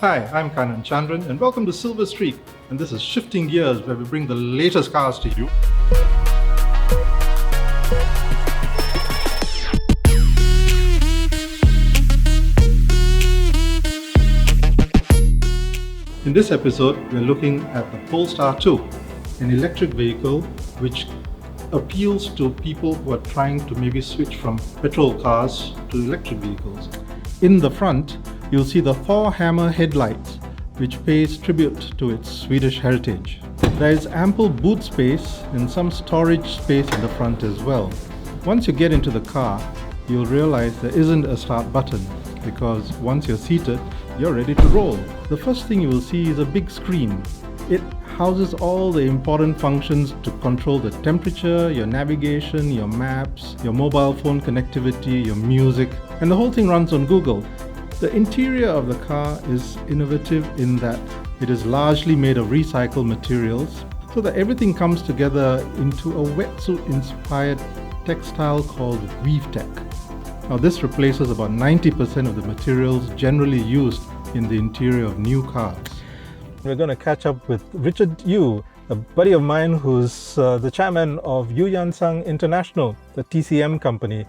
Hi, I'm Kanan Chandran and welcome to Silver Streak. And this is Shifting Gears, where we bring the latest cars to you. In this episode, we're looking at the Polestar 2, an electric vehicle which appeals to people who are trying to maybe switch from petrol cars to electric vehicles. In the front, you'll see the Thor hammer headlights, which pays tribute to its Swedish heritage. There is ample boot space and some storage space in the front as well. Once you get into the car, you'll realize there isn't a start button, because once you're seated, you're ready to roll. The first thing you will see is a big screen. It houses all the important functions to control the temperature, your navigation, your maps, your mobile phone connectivity, your music, and the whole thing runs on Google. The interior of the car is innovative in that it is largely made of recycled materials, so that everything comes together into a wetsuit-inspired textile called WeaveTech. Now this replaces about 90% of the materials generally used in the interior of new cars. We're going to catch up with Richard Yu, a buddy of mine who's the chairman of Yu Yan Sang International, the TCM company.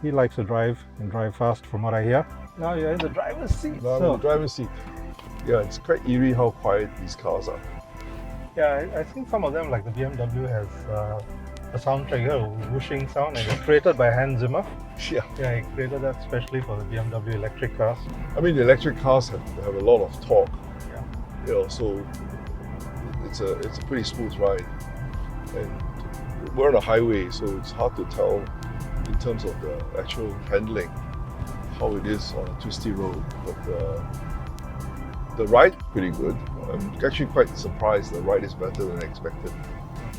He likes to drive and drive fast, from what I hear. Now you're in the driver's seat. No, I'm in the driver's seat. Yeah, it's quite eerie how quiet these cars are. Yeah, I think some of them, like the BMW, has a soundtrack here, a whooshing sound, and it's created by Hans Zimmer. Yeah. Yeah, he created that especially for the BMW electric cars. I mean, the electric cars have a lot of torque. Yeah. You know, so it's a pretty smooth ride. And we're on a highway, so it's hard to tell in terms of the actual handling how it is on a twisty road. But the ride pretty good. I'm actually quite surprised the ride is better than I expected.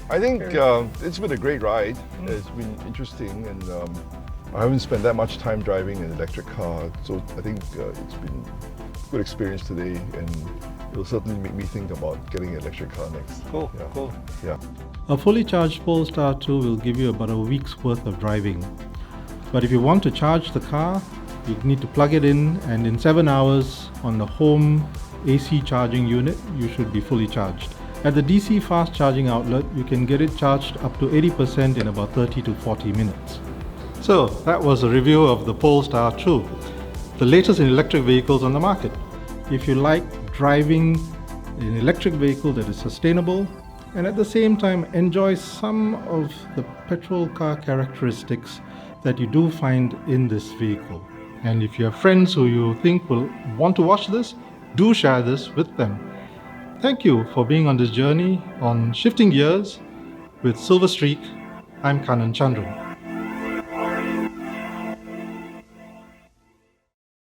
I think it's been a great ride. It's been interesting, and I haven't spent that much time driving an electric car, so I think it's been a good experience today, and it'll certainly make me think about getting an electric car next. Cool, Yeah. cool. Yeah. A fully charged Polestar 2 will give you about a week's worth of driving. But if you want to charge the car, you need to plug it in, and in 7 hours on the home AC charging unit, you should be fully charged. At the DC fast charging outlet, you can get it charged up to 80% in about 30 to 40 minutes. So that was a review of the Polestar 2, the latest in electric vehicles on the market. If you like driving an electric vehicle that is sustainable and at the same time enjoy some of the petrol car characteristics that you do find in this vehicle. And if you have friends who you think will want to watch this, do share this with them. Thank you for being on this journey on Shifting Gears with Silver Streak. I'm Kanan Chandran.